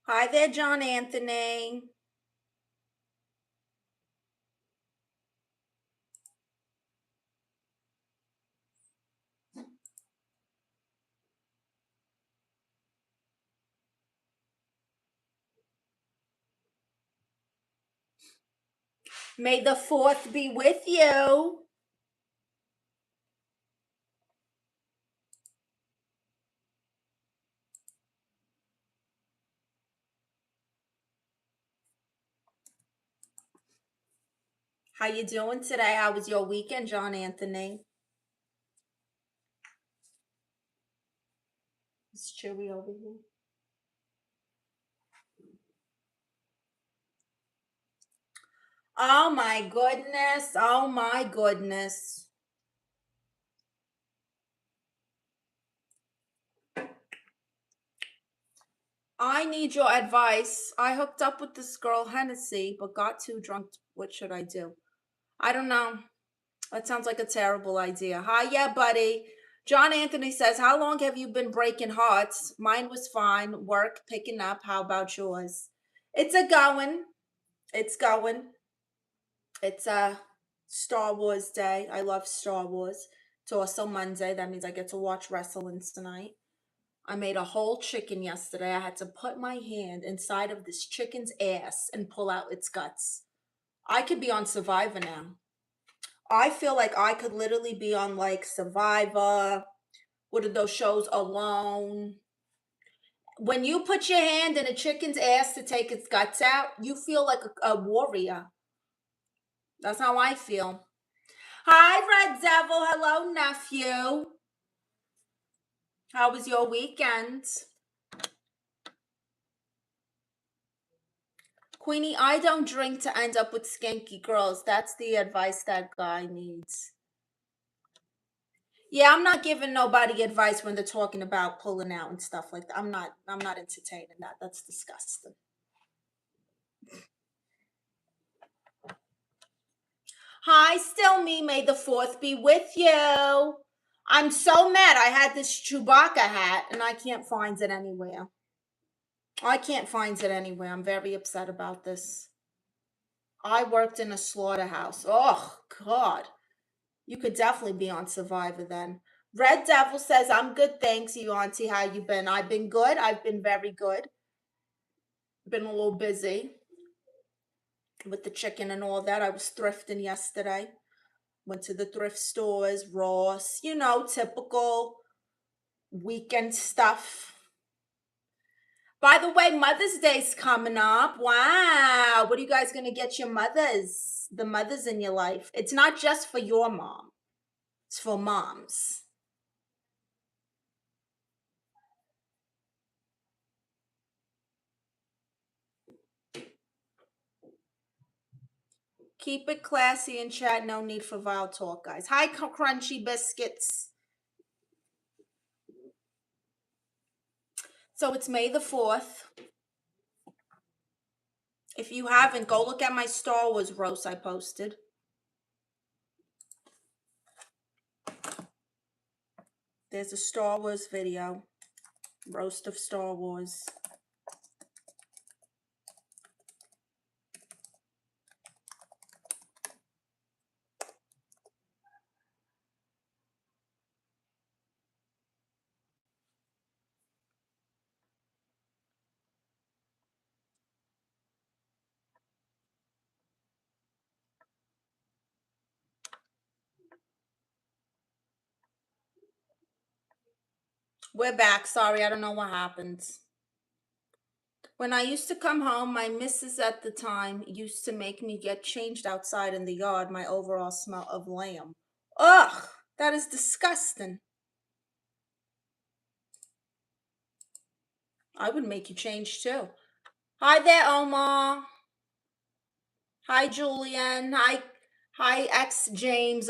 Hi there, John Anthony. May the 4th be with you. How you doing today? How was your weekend, John Anthony? It's chilly over here. Oh my goodness. Oh my goodness. I need your advice. I hooked up with this girl, Hennessy, but got too drunk. What should I do? I don't know. That sounds like a terrible idea. Hi, yeah, buddy. John Anthony says, how long have you been breaking hearts? Mine was fine. Work picking up. How about yours? It's a going. It's going. It's a Star Wars day. I love Star Wars. It's also Monday. That means I get to watch wrestling tonight. I made a whole chicken yesterday. I had to put my hand inside of this chicken's ass and pull out its guts. I could be on Survivor now. I feel like I could literally be on like Survivor. What are those shows? Alone. When you put your hand in a chicken's ass to take its guts out, you feel like a warrior. That's how I feel. Hi, Red Devil. Hello, nephew. How was your weekend? Queenie, I don't drink to end up with skanky girls. That's the advice that guy needs. Yeah, I'm not giving nobody advice when they're talking about pulling out and stuff like that. I'm not entertaining that. That's disgusting. Hi, still me. May the 4th be with you. I'm so mad. I had this Chewbacca hat and I can't find it anywhere. I can't find it anywhere. I'm very upset about this. I worked in a slaughterhouse. Oh, God. You could definitely be on Survivor then. Red Devil says, I'm good, thanks, you auntie. How you been? I've been good. I've been very good. Been a little busy with the chicken and all that. I was thrifting yesterday. Went to the thrift stores, Ross, typical weekend stuff. By the way, Mother's Day's coming up. Wow. What are you guys going to get your mothers? The mothers in your life. It's not just for your mom. It's for moms. Keep it classy in chat. No need for vile talk, guys. Hi, Crunchy Biscuits. So it's May the 4th. If you haven't, go look at my Star Wars roast I posted. There's a Star Wars video. Roast of Star Wars. We're back. Sorry, I don't know what happened. When I used to come home, my missus at the time used to make me get changed outside in the yard. My overall smell of lamb. Ugh, that is disgusting. I would make you change too. Hi there, Omar. Hi, Julian. Hi, ex James.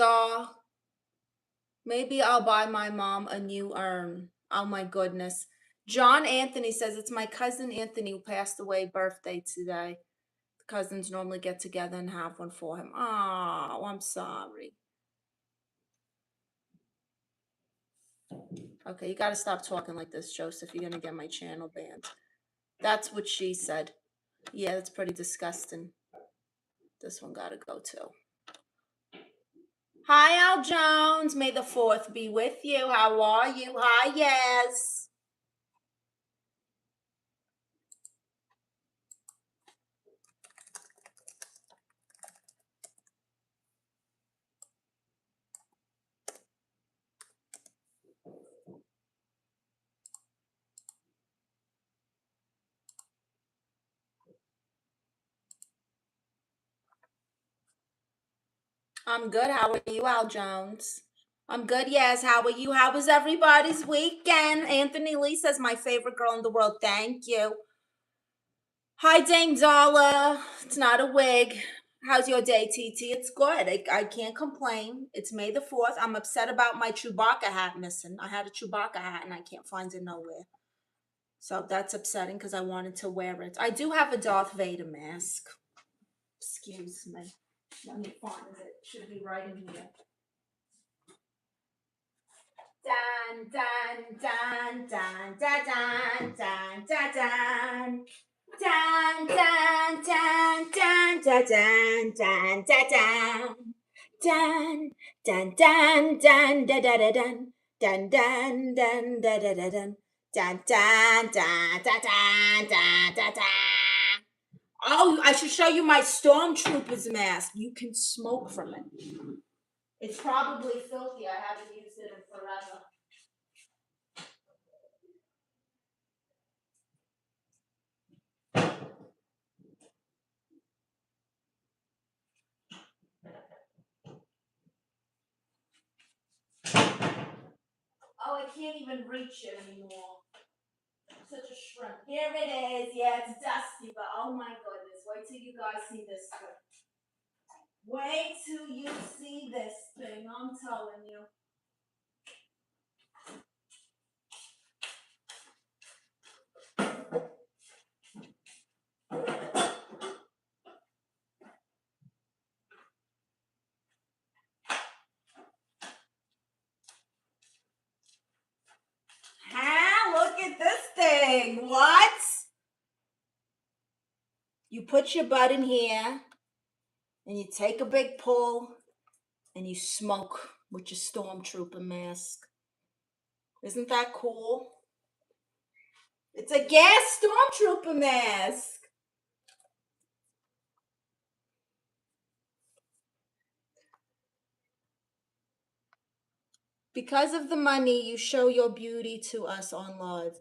Maybe I'll buy my mom a new urn. Oh my goodness. John Anthony says it's my cousin Anthony who passed away birthday today. The cousins normally get together and have one for him. Oh, I'm sorry. Okay, you gotta stop talking like this, Joseph. You're gonna get my channel banned. That's what she said. Yeah, that's pretty disgusting. This one gotta go too. Hi, Al Jones. May the 4th be with you. How are you? Hi, yes. I'm good. How are you, Al Jones? I'm good, yes. How are you? How was everybody's weekend? Anthony Lee says, my favorite girl in the world. Thank you. Hi, Dame Dollar. It's not a wig. How's your day, TT? It's good. I can't complain. It's May the 4th. I'm upset about my Chewbacca hat missing. I had a Chewbacca hat and I can't find it nowhere. So that's upsetting because I wanted to wear it. I do have a Darth Vader mask. Excuse me. Let me find it. It should be right in here. Dan, dan, dan, dan, dan, dan, dan, dan, dan. Dan, dan, dan, dan, dan, dan, dan, dan, dan. Dan, dan, dan, dan, da, da, da, dan. Dan, dan, dan, da, da, da, dan. Dan, dan, dan, da, dan, dan, da, dan. Oh, I should show you my Stormtrooper's mask. You can smoke from it. It's probably filthy. I haven't used it in forever. Oh, I can't even reach it anymore. I'm such a shrimp. Here it is. Yeah, it's dusty, but oh my goodness. Wait till you guys see this thing. Wait till you see this thing. I'm telling you. Look at this thing. What? You put your butt in here and you take a big pull and you smoke with your Stormtrooper mask. Isn't that cool? It's a gas Stormtrooper mask. Because of the money, you show your beauty to us on live.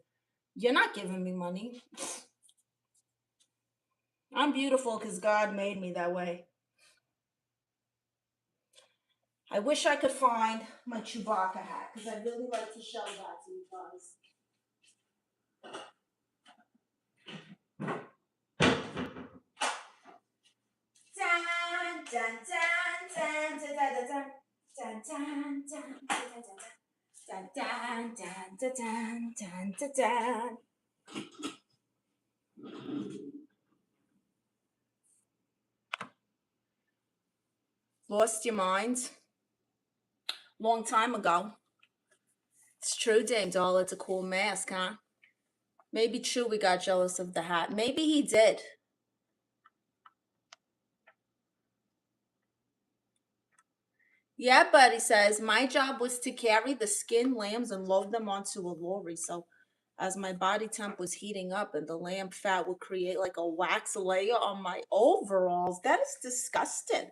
You're not giving me money. I'm beautiful because God made me that way. I wish I could find my Chewbacca hat because I'd really like to show that to you guys. Dun, dun, dun, dun, dun, dun, dun, dun, dun, dun, dun, dun, dun, dun, dun, dun, dun. Lost your mind? Long time ago. It's true, Dame Doll. It's a cool mask, huh? Maybe Chewie got jealous of the hat. Maybe he did. Yeah, but he says, my job was to carry the skinned lambs and load them onto a lorry. So as my body temp was heating up and the lamb fat would create like a wax layer on my overalls. That is disgusting.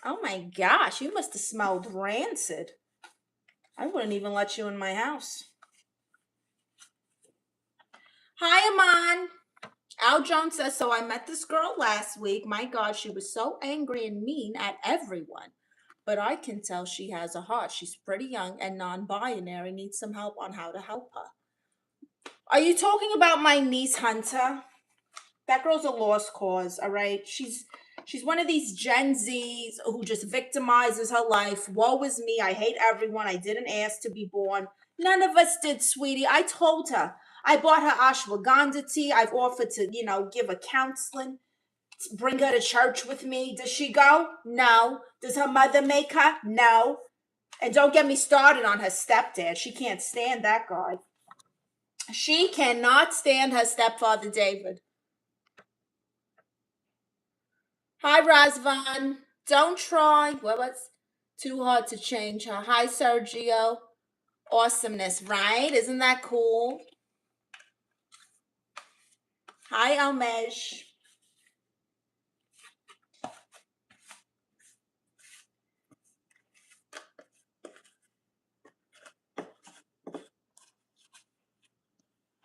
Oh my gosh, you must have smelled rancid. I wouldn't even let you in my house. Hi, Aman. Al Jones says, so I met this girl last week. My God, she was so angry and mean at everyone. But I can tell she has a heart. She's pretty young and non-binary, needs some help on how to help her. Are you talking about my niece, Hunter? That girl's a lost cause, all right? She's one of these Gen Zs who just victimizes her life. Woe is me. I hate everyone. I didn't ask to be born. None of us did, sweetie. I told her. I bought her ashwagandha tea. I've offered to, give her counseling. Bring her to church with me. Does she go? No. Does her mother make her? No. And don't get me started on her stepdad. She can't stand that guy. She cannot stand her stepfather, David. Hi, Razvan. Don't try. Well, it's too hard to change her. Hi, Sergio. Awesomeness, right? Isn't that cool? Hi, Almej.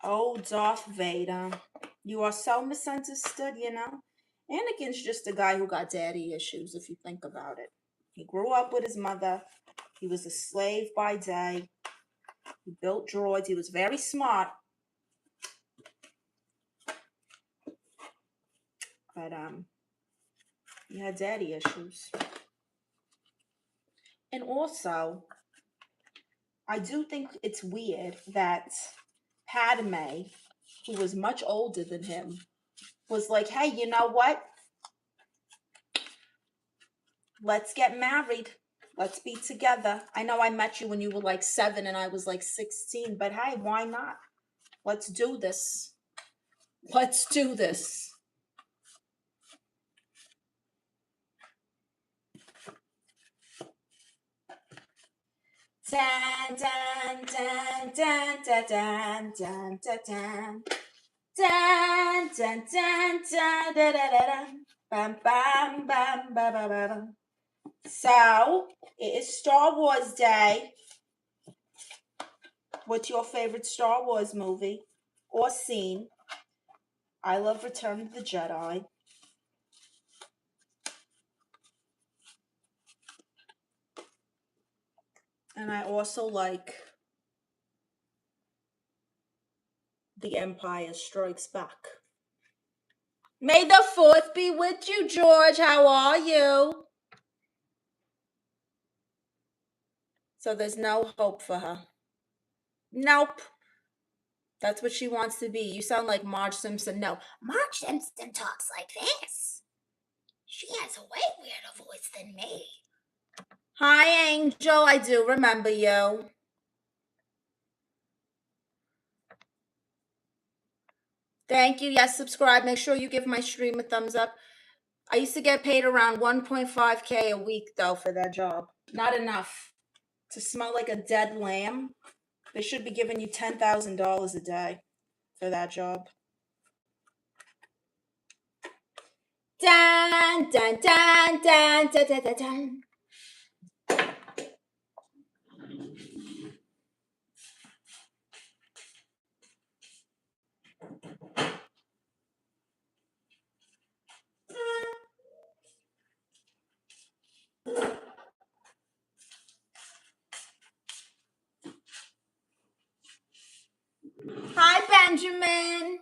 Oh, Darth Vader. You are so misunderstood, you know? Anakin's just a guy who got daddy issues, if you think about it. He grew up with his mother. He was a slave by day. He built droids. He was very smart. But he had daddy issues. And also, I do think it's weird that Padme, who was much older than him, was like, hey, you know what? Let's get married. Let's be together. I know I met you when you were like 7 and I was like 16, but hey, why not? Let's do this. Let's do this. Dun, dun, dun, dun, dun, dun, dun, dun, dun. Dun, dun, dun, dun, dun, dun, dun. Bam, bam, bam, bam, bam, bam. So, it is Star Wars Day. What's your favorite Star Wars movie or scene? I love Return of the Jedi. And I also like The Empire Strikes Back. May the 4th be with you, George. How are you? So there's no hope for her. Nope. That's what she wants to be. You sound like Marge Simpson. No, Marge Simpson talks like this. She has a way weirder voice than me. Hi, Angel. I do remember you. Thank you. Yes, subscribe. Make sure you give my stream a thumbs up. I used to get paid around 1.5K a week, though, for that job. Not enough to smell like a dead lamb. They should be giving you $10,000 a day for that job. Dun, dun, dun, dun, dun, dun, dun, dun. Hi, Benjamin.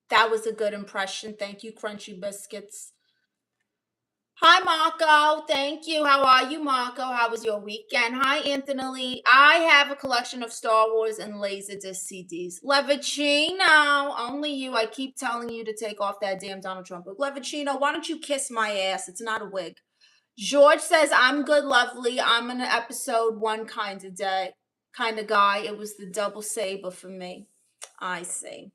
That was a good impression. Thank you, Crunchy Biscuits. Hi, Marco. Thank you. How are you, Marco? How was your weekend? Hi, Anthony Lee. I have a collection of Star Wars and Laserdisc CDs. Levicino, only you. I keep telling you to take off that damn Donald Trump wig. Levicino, why don't you kiss my ass? It's not a wig. George says, I'm good, lovely. I'm an episode 1 kind of guy. It was the double saber for me. I see.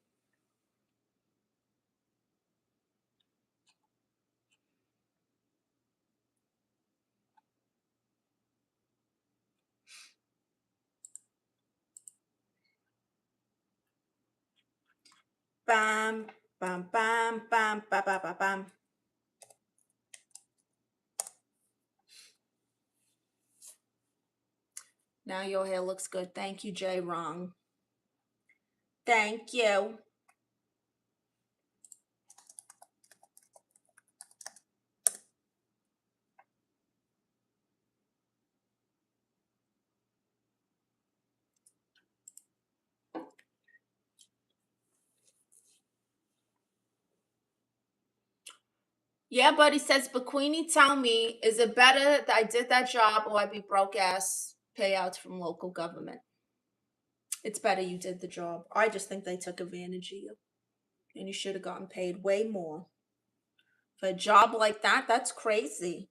Bam, bam, bam, bam, bam, bam, bam, bam. Now your hair looks good. Thank you, Jay Wrong. Thank you. Yeah, buddy says, Bequeenie, tell me, is it better that I did that job or I'd be broke ass payouts from local government? It's better you did the job. I just think they took advantage of you. And you should have gotten paid way more. For a job like that, that's crazy.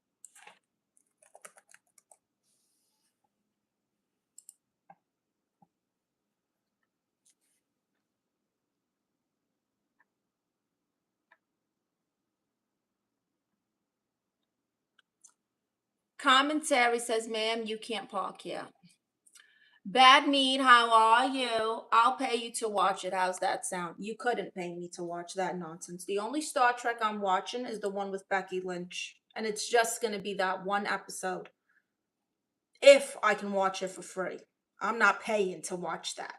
Commentary says, ma'am, you can't park here. Bad Mead, how are you? I'll pay you to watch it. How's that sound? You couldn't pay me to watch that nonsense. The only Star Trek I'm watching is the one with Becky Lynch. And it's just going to be that one episode. If I can watch it for free. I'm not paying to watch that.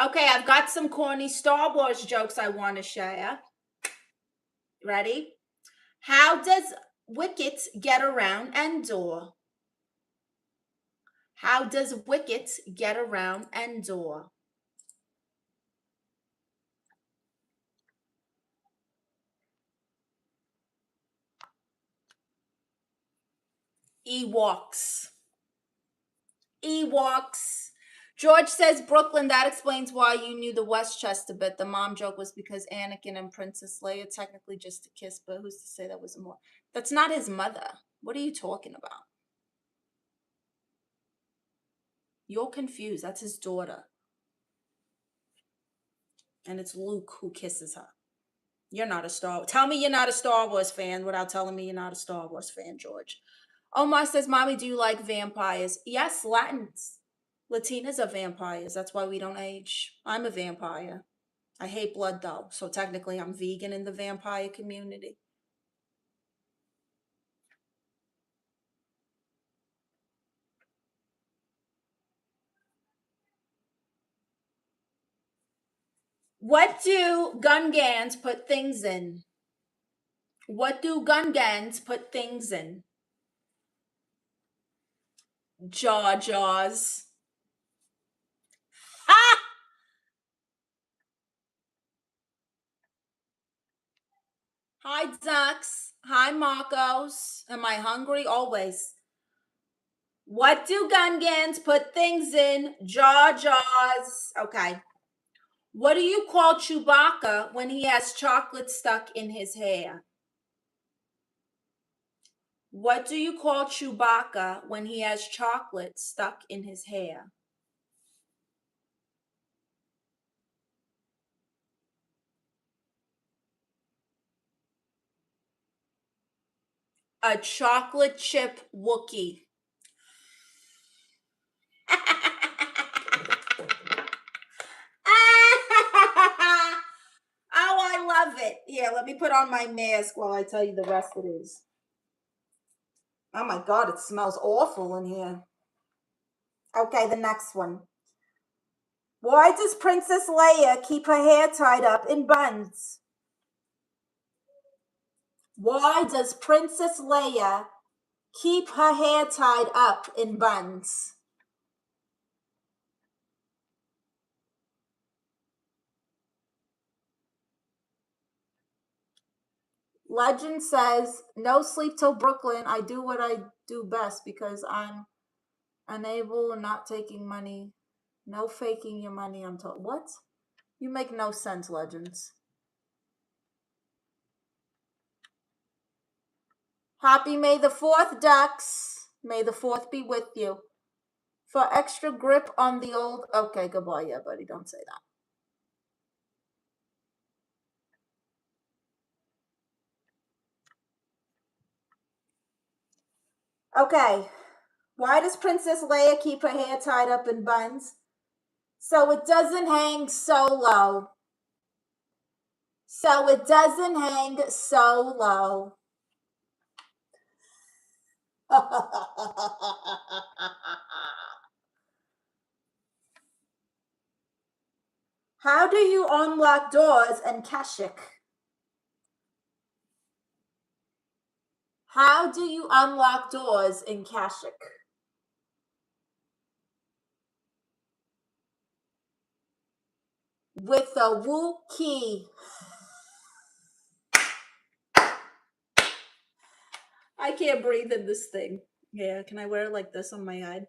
Okay, I've got some corny Star Wars jokes I want to share. Ready? How does Wicket get around Endor? How does Wicket get around Endor? Ewoks. Ewoks. George says, Brooklyn, that explains why you knew the Westchester bit. The mom joke was because Anakin and Princess Leia technically just a kiss, but who's to say that was more? That's not his mother. What are you talking about? You're confused. That's his daughter. And it's Luke who kisses her. You're not a Star Wars. Tell me you're not a Star Wars fan without telling me you're not a Star Wars fan, George. Omar says, Mommy, do you like vampires? Yes, Latinas are vampires. That's why we don't age. I'm a vampire. I hate blood, though. So technically, I'm vegan in the vampire community. What do Gungans put things in? What do Gungans put things in? Jaws. Ah! Hi, Ducks. Hi, Marcos. Am I hungry? Always. What do Gungans put things in? Jaws. Okay. What do you call Chewbacca when he has chocolate stuck in his hair? What do you call Chewbacca when he has chocolate stuck in his hair? A chocolate chip Wookie. Oh, I love it. Here, let me put on my mask while I tell you the rest of these. Oh my God, it smells awful in here. Okay, the next one. Why does Princess Leia keep her hair tied up in buns? Why does Princess Leia keep her hair tied up in buns? Legend says, no sleep till Brooklyn. I do what I do best because I'm unable and not taking money. No faking your money, I'm told. What? You make no sense, Legends. Happy May the 4th, Ducks. May the 4th be with you. For extra grip on the old... Okay, goodbye. Yeah, buddy, don't say that. Okay. Why does Princess Leia keep her hair tied up in buns? So it doesn't hang so low. So it doesn't hang so low. How do you unlock doors in Kashyyyk? How do you unlock doors in Kashyyyk? With a Woo key. I can't breathe in this thing. Yeah, can I wear it like this on my head?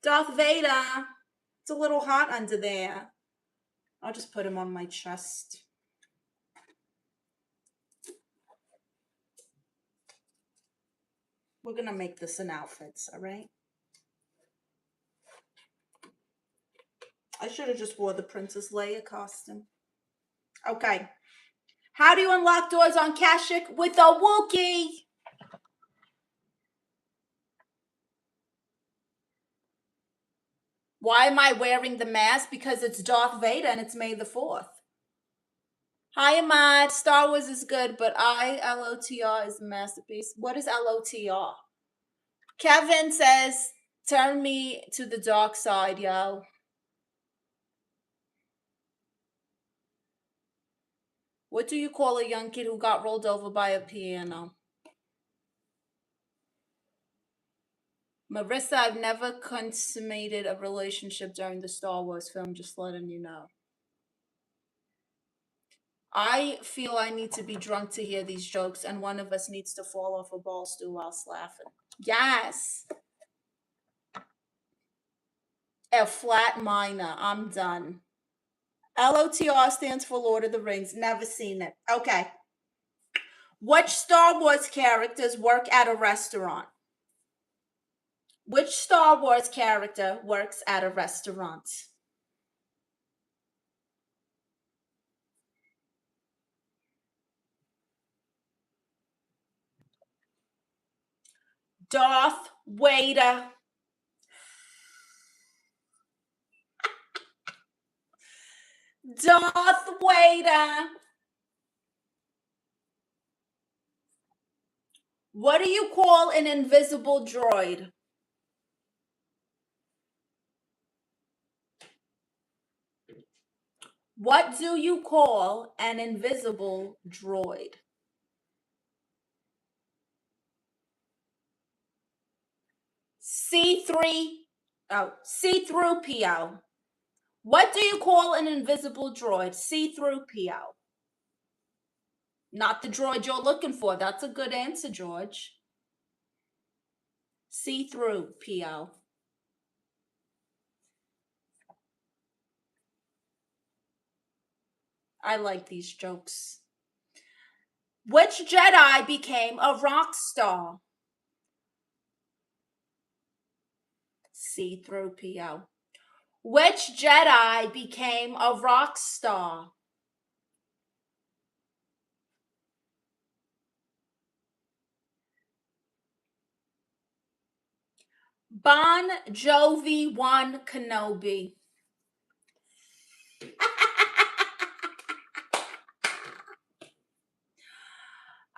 Darth Vader. It's a little hot under there. I'll just put him on my chest. We're gonna make this in outfits, all right? I should have just wore the Princess Leia costume. Okay. How do you unlock doors on Kashyyyk? With a Wookiee. Why am I wearing the mask? Because it's Darth Vader and it's May the 4th. Hi, Ahmad. Star Wars is good, but LOTR is a masterpiece. What is LOTR? Kevin says, turn me to the dark side, yo. What do you call a young kid who got rolled over by a piano? Marissa, I've never consummated a relationship during the Star Wars film, just letting you know. I feel I need to be drunk to hear these jokes, and one of us needs to fall off a ball stool whilst laughing. Yes. A flat minor. I'm done. LOTR stands for Lord of the Rings. Never seen it. Okay. Which Star Wars characters work at a restaurant? Which Star Wars character works at a restaurant? Darth Vader. Darth Vader. What do you call an invisible droid? What do you call an invisible droid? C3PO. What do you call an invisible droid? C3PO. Not the droid you're looking for. That's a good answer, George. C3PO. I like these jokes. Which Jedi became a rock star? C3PO. Which Jedi became a rock star? Bon Jovi won Kenobi.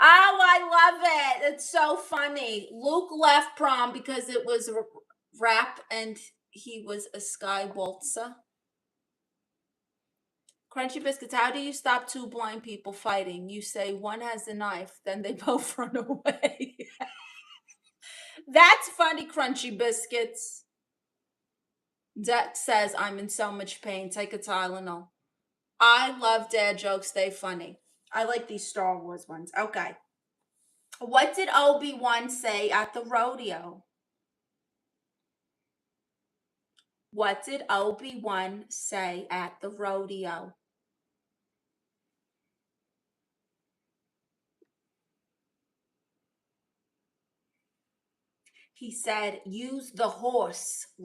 Oh, I love it. It's so funny. Luke left prom because it was rap and he was a skywalker. Crunchy Biscuits, how do you stop two blind people fighting? You say one has a knife, then they both run away. That's funny, Crunchy Biscuits. Dex says, I'm in so much pain. Take a Tylenol. I love dad jokes. They funny. I like these Star Wars ones. Okay. What did Obi-Wan say at the rodeo? What did Obi-Wan say at the rodeo? He said, use the horse.